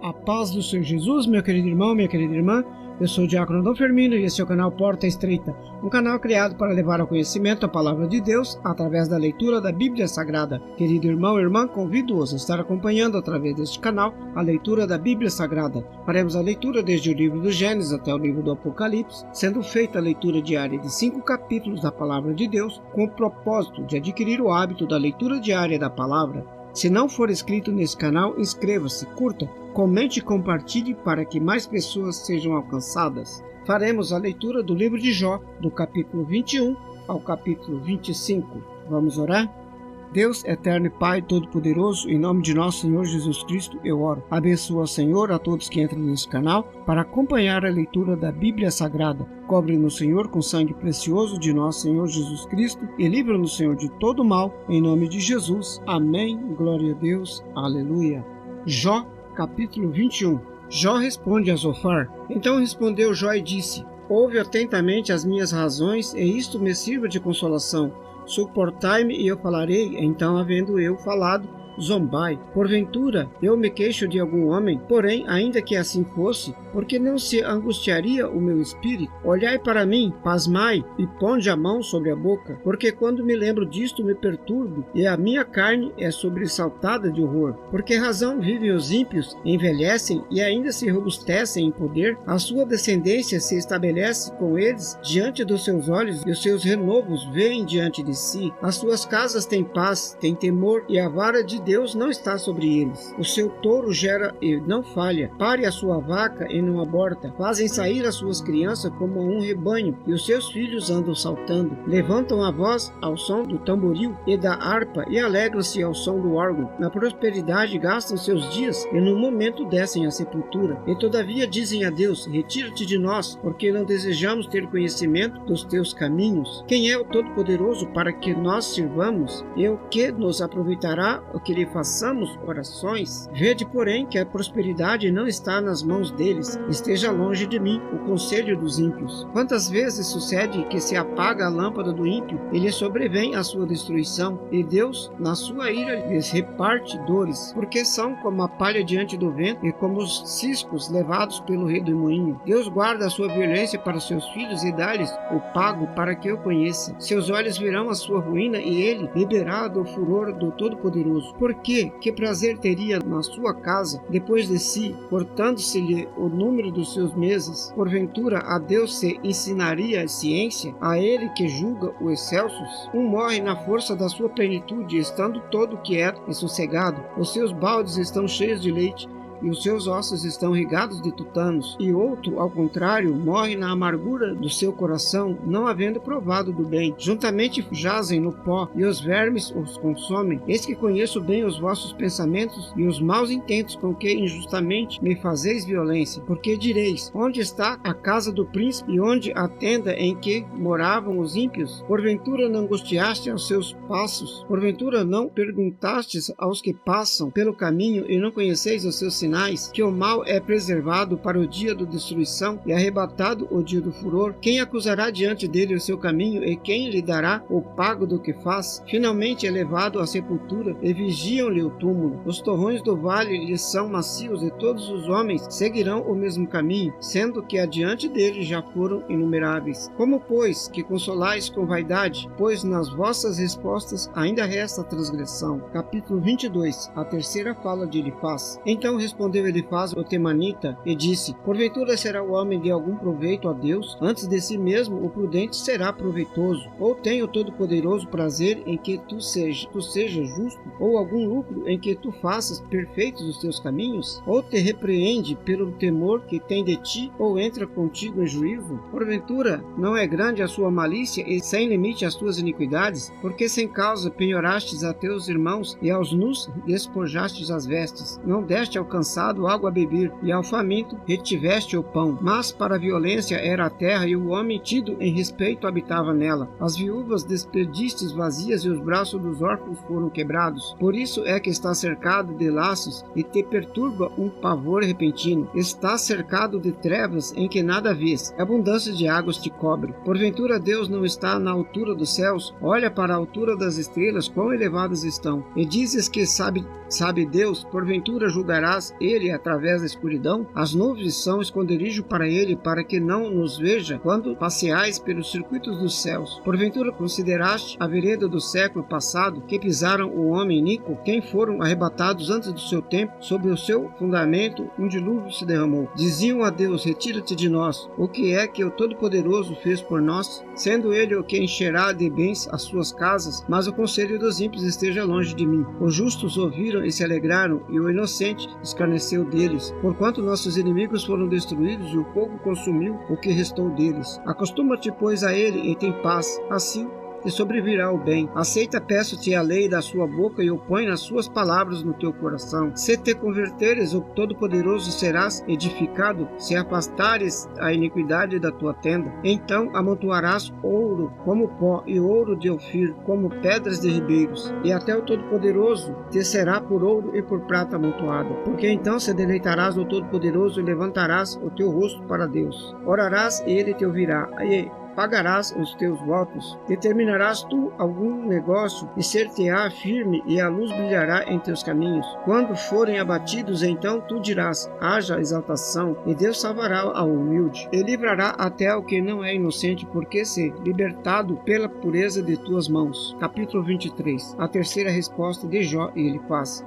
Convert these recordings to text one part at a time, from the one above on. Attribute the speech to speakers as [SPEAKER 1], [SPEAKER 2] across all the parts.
[SPEAKER 1] A paz do Senhor Jesus, meu querido irmão, minha querida irmã. Eu sou o Diácono Adão Firmino e esse é o canal Porta Estreita, um canal criado para levar ao conhecimento a Palavra de Deus através da leitura da Bíblia Sagrada. Querido irmão e irmã, convido-os a estar acompanhando através deste canal a leitura da Bíblia Sagrada. Faremos a leitura desde o livro do Gênesis até o livro do Apocalipse, sendo feita a leitura diária de 5 capítulos da Palavra de Deus, com o propósito de adquirir o hábito da leitura diária da Palavra. Se não for inscrito nesse canal, inscreva-se, curta, comente e compartilhe para que mais pessoas sejam alcançadas. Faremos a leitura do livro de Jó, do capítulo 21 ao capítulo 25. Vamos orar? Deus, eterno e Pai Todo-Poderoso, em nome de nosso Senhor Jesus Cristo, eu oro. Abençoa, Senhor, a todos que entram nesse canal para acompanhar a leitura da Bíblia Sagrada. Cobre-nos, Senhor, com sangue precioso de nosso Senhor Jesus Cristo e livra-nos, Senhor, de todo mal, em nome de Jesus. Amém. Glória a Deus. Aleluia. Jó, capítulo 21. Jó responde a Zofar. Então respondeu Jó e disse: Ouve atentamente as minhas razões, e isto me sirva de consolação. Suportai-me e eu falarei. Então, havendo eu falado, zombai. Porventura, eu me queixo de algum homem, porém, ainda que assim fosse, porque não se angustiaria o meu espírito? Olhai para mim, pasmai, e ponde a mão sobre a boca, porque quando me lembro disto me perturbo, e a minha carne é sobressaltada de horror. Por que razão vivem os ímpios, envelhecem e ainda se robustecem em poder? A sua descendência se estabelece com eles diante dos seus olhos, e os seus renovos vêm diante de si. As suas casas têm paz, têm temor, e a vara de Deus não está sobre eles. O seu touro gera e não falha, pare a sua vaca e não aborta. Fazem sair as suas crianças como um rebanho, e os seus filhos andam saltando. Levantam a voz ao som do tamboril e da harpa, e alegram-se ao som do órgão. Na prosperidade gastam seus dias, e no momento descem à sepultura. E todavia dizem a Deus: retira-te de nós, porque não desejamos ter conhecimento dos teus caminhos. Quem é o Todo-Poderoso para que nós sirvamos? E o que nos aproveitará o que lhe façamos orações? Vede, porém, que a prosperidade não está nas mãos deles. Esteja longe de mim o conselho dos ímpios. Quantas vezes sucede que se apaga a lâmpada do ímpio, e lhe sobrevém a sua destruição, e Deus, na sua ira, lhes reparte dores, porque são como a palha diante do vento, e como os ciscos levados pelo redemoinho. Deus guarda a sua violência para seus filhos, e dá-lhes o pago para que o conheça. Seus olhos verão a sua ruína, e ele beberá do furor do Todo-Poderoso. Por quê? Que prazer teria na sua casa, depois de si, cortando-se-lhe o número dos seus meses? Porventura a Deus se ensinaria a ciência, a ele que julga os excelsos? Um morre na força da sua plenitude, estando todo quieto e sossegado. Os seus baldes estão cheios de leite, e os seus ossos estão regados de tutanos. E outro, ao contrário, morre na amargura do seu coração, não havendo provado do bem. Juntamente jazem no pó, e os vermes os consomem. Eis que conheço bem os vossos pensamentos e os maus intentos com que injustamente me fazeis violência. Porque direis: onde está a casa do príncipe, e onde a tenda em que moravam os ímpios? Porventura não angustiaste aos seus passos? Porventura não perguntastes aos que passam pelo caminho, e não conheceis os seus sinais? Que o mal é preservado para o dia da destruição e arrebatado o dia do furor? Quem acusará diante dele o seu caminho, e quem lhe dará o pago do que faz? Finalmente é levado à sepultura, e vigiam-lhe o túmulo. Os torrões do vale lhe são macios, e todos os homens seguirão o mesmo caminho, sendo que adiante dele já foram inumeráveis. Como, pois, que consolais com vaidade? Pois nas vossas respostas ainda resta a transgressão. Capítulo 22. A terceira fala de Elifaz. Então respondeu Elifaz o temanita e disse: porventura será o homem de algum proveito a Deus? Antes de si mesmo o prudente será proveitoso. Ou tem o Todo-Poderoso prazer em que tu sejas justo? Ou algum lucro em que tu faças perfeitos os teus caminhos? Ou te repreende pelo temor que tem de ti? Ou entra contigo em juízo? Porventura não é grande a sua malícia e sem limite as tuas iniquidades? Porque sem causa penhorastes a teus irmãos, e aos nus despojastes as vestes. Não deste ao cansado água a beber, e ao faminto retiveste o pão. Mas para a violência era a terra, e o homem tido em respeito habitava nela. As viúvas despedistes vazias, e os braços dos órfãos foram quebrados. Por isso é que está cercado de laços, e te perturba um pavor repentino. Está cercado de trevas em que nada vês. Abundância de águas te cobre. Porventura Deus não está na altura dos céus? Olha para a altura das estrelas, quão elevadas estão. E dizes que sabe Deus? Porventura julgarás ele através da escuridão? As nuvens são esconderijo para ele, para que não nos veja quando passeais pelos circuitos dos céus. Porventura consideraste a vereda do século passado, que pisaram o homem iníquo, quem foram arrebatados antes do seu tempo, sobre o seu fundamento um dilúvio se derramou. Diziam a Deus: retira-te de nós. O que é que o Todo-Poderoso fez por nós? Sendo ele o que encherá de bens as suas casas, mas o conselho dos ímpios esteja longe de mim. Os justos ouviram e se alegraram, e o inocente escarneceu deles. Porquanto nossos inimigos foram destruídos, e o fogo consumiu o que restou deles. Acostuma-te, pois, a ele e tem paz. Assim te sobrevirá o bem. Aceita, peço-te, a lei da sua boca e opõe as suas palavras no teu coração. Se te converteres, o Todo-Poderoso serás edificado, se afastares a iniquidade da tua tenda. Então amontoarás ouro como pó e ouro de Ofir como pedras de ribeiros, e até o Todo-Poderoso te será por ouro e por prata amontoada. Porque então se deleitarás no Todo-Poderoso e levantarás o teu rosto para Deus. Orarás e ele te ouvirá. Pagarás os teus votos, determinarás tu algum negócio e ser-te-á firme, e a luz brilhará em teus caminhos. Quando forem abatidos, então tu dirás: haja exaltação, e Deus salvará ao humilde, e livrará até o que não é inocente, porque se libertado pela pureza de tuas mãos. Capítulo 23. A terceira resposta de Jó e Elifaz.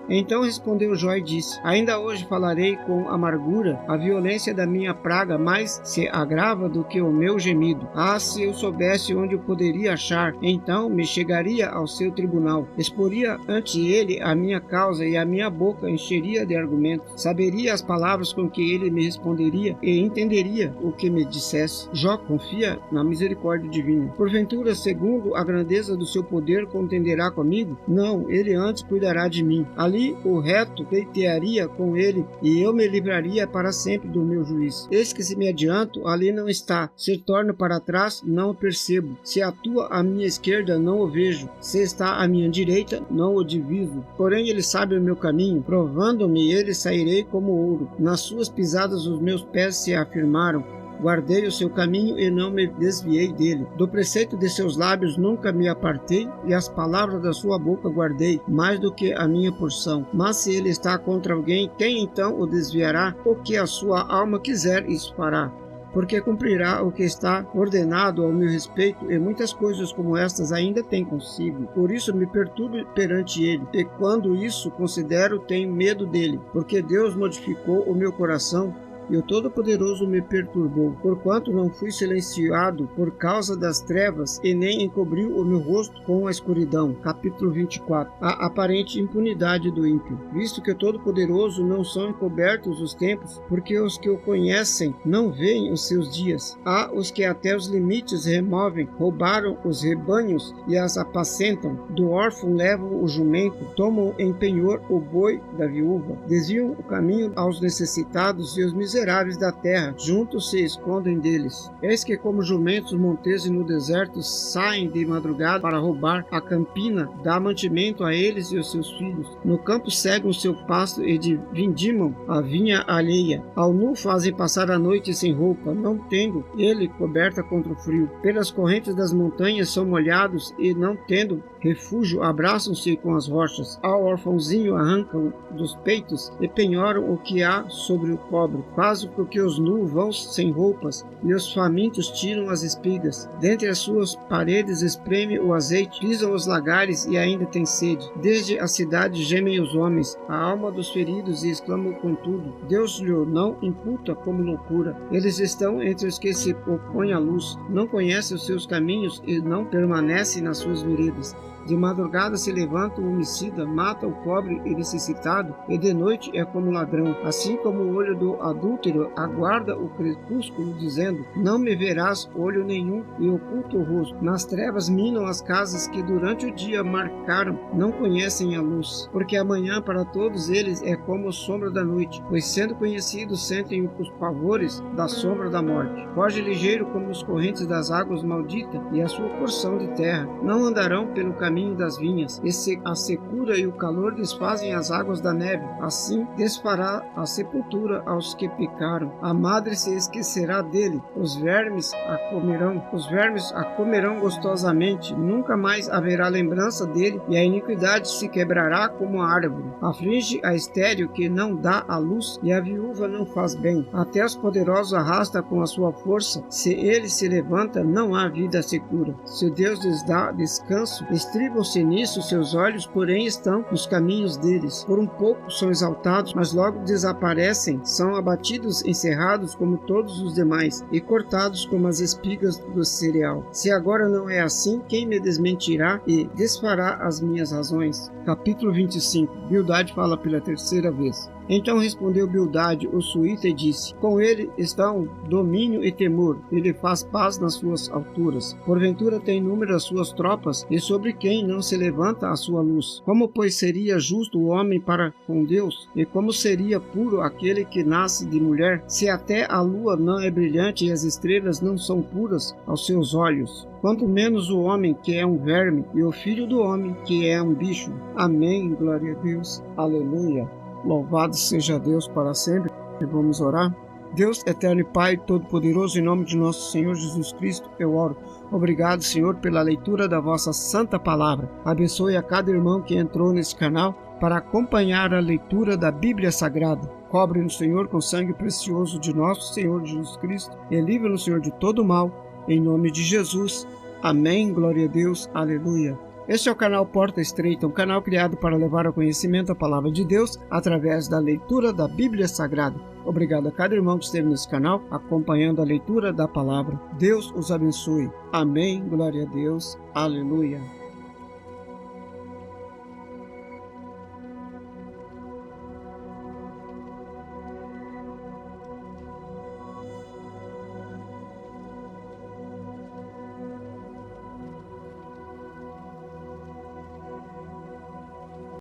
[SPEAKER 1] Então respondeu Jó e disse: ainda hoje falarei com amargura, a violência da minha praga mais se agrava do que o meu gemido. Ah, se eu soubesse onde eu poderia achar, então me chegaria ao seu tribunal, exporia ante ele a minha causa, e a minha boca encheria de argumentos. Saberia as palavras com que ele me responderia, e entenderia o que me dissesse. Jó confia na misericórdia divina. Porventura, segundo a grandeza do seu poder, contenderá comigo? Não, ele antes cuidará de mim. Ali o reto pleitearia com ele, e eu me livraria para sempre do meu juiz. Eis que se me adianto, ali não está. Se torno para trás, não o percebo. Se atua à minha esquerda, não o vejo. Se está à minha direita, não o diviso. Porém ele sabe o meu caminho, provando-me ele sairei como ouro. Nas suas pisadas os meus pés se afirmaram. Guardei o seu caminho e não me desviei dele. Do preceito de seus lábios nunca me apartei, e as palavras da sua boca guardei, mais do que a minha porção. Mas se ele está contra alguém, quem então o desviará? O que a sua alma quiser, isso fará. Porque cumprirá o que está ordenado ao meu respeito, e muitas coisas como estas ainda tem consigo. Por isso me perturbo perante ele, e quando isso considero, tenho medo dele, porque Deus modificou o meu coração, e o Todo-Poderoso me perturbou, porquanto não fui silenciado por causa das trevas, e nem encobriu o meu rosto com a escuridão. Capítulo 24. A aparente impunidade do ímpio. Visto que o Todo-Poderoso não são encobertos os tempos, porque os que o conhecem não veem os seus dias. Há os que até os limites removem, roubaram os rebanhos e as apacentam. Do órfão levam o jumento, tomam em penhor o boi da viúva, desviam o caminho aos necessitados, e os miseráveis da terra juntos se escondem deles. Eis que como jumentos monteses no deserto saem de madrugada para roubar a campina, dá mantimento a eles e aos seus filhos. No campo cegam o seu pasto e vindimam a vinha alheia. Ao nu fazem passar a noite sem roupa, não tendo ele coberta contra o frio. Pelas correntes das montanhas são molhados, e não tendo refúgio abraçam-se com as rochas. Ao orfãozinho arrancam dos peitos e penhoram o que há sobre o pobre. Fazem porque os nus vão sem roupas, e os famintos tiram as espigas. Dentre as suas paredes espreme o azeite, pisam os lagares e ainda tem sede. Desde a cidade gemem os homens, a alma dos feridos, e exclamam contudo. Deus lhe não imputa como loucura. Eles estão entre os que se opõem à luz, não conhecem os seus caminhos e não permanecem nas suas veredas. De madrugada se levanta o homicida, mata o pobre e necessitado, e de noite é como ladrão. Assim como o olho do adúltero aguarda o crepúsculo, dizendo: não me verás olho nenhum, e oculta o rosto. Nas trevas minam as casas que durante o dia marcaram, não conhecem a luz. Porque amanhã para todos eles é como a sombra da noite, pois sendo conhecidos sentem os pavores da sombra da morte. Foge ligeiro como os correntes das águas malditas, e a sua porção de terra. Não andarão pelo caminho caminho das vinhas, e a secura e o calor desfazem as águas da neve. Assim desfará a sepultura aos que pecaram. A madre se esquecerá dele, os vermes a comerão gostosamente, nunca mais haverá lembrança dele, e a iniquidade se quebrará como a árvore. Aflige a estéril que não dá à luz, e a viúva não faz bem. Até os poderosos arrasta com a sua força, se ele se levanta, não há vida segura. Se Deus lhes dá descanso, estribam-se nisso seus olhos, porém estão nos caminhos deles. Por um pouco são exaltados, mas logo desaparecem, são abatidos, encerrados como todos os demais, e cortados como as espigas do cereal. Se agora não é assim, quem me desmentirá e desfará as minhas razões? Capítulo 25. Bildade fala pela terceira vez. Então respondeu Bildade, o suíta, e disse: com ele estão domínio e temor, ele faz paz nas suas alturas. Porventura tem número as suas tropas, e sobre quem não se levanta a sua luz? Como, pois, seria justo o homem para com Deus? E como seria puro aquele que nasce de mulher, se até a lua não é brilhante e as estrelas não são puras aos seus olhos? Quanto menos o homem, que é um verme, e o filho do homem, que é um bicho. Amém, glória a Deus, aleluia. Louvado seja Deus para sempre. Vamos orar. Deus eterno e Pai todo-poderoso, em nome de nosso Senhor Jesus Cristo, eu oro. Obrigado, Senhor, pela leitura da vossa santa palavra. Abençoe a cada irmão que entrou nesse canal para acompanhar a leitura da Bíblia Sagrada. Cobre-nos, Senhor, com sangue precioso de nosso Senhor Jesus Cristo e livre-nos, Senhor, de todo mal, em nome de Jesus. Amém, glória a Deus, aleluia. Este é o canal Porta Estreita, um canal criado para levar ao conhecimento a palavra de Deus através da leitura da Bíblia Sagrada. Obrigado a cada irmão que esteve nesse canal acompanhando a leitura da palavra. Deus os abençoe. Amém, glória a Deus, aleluia.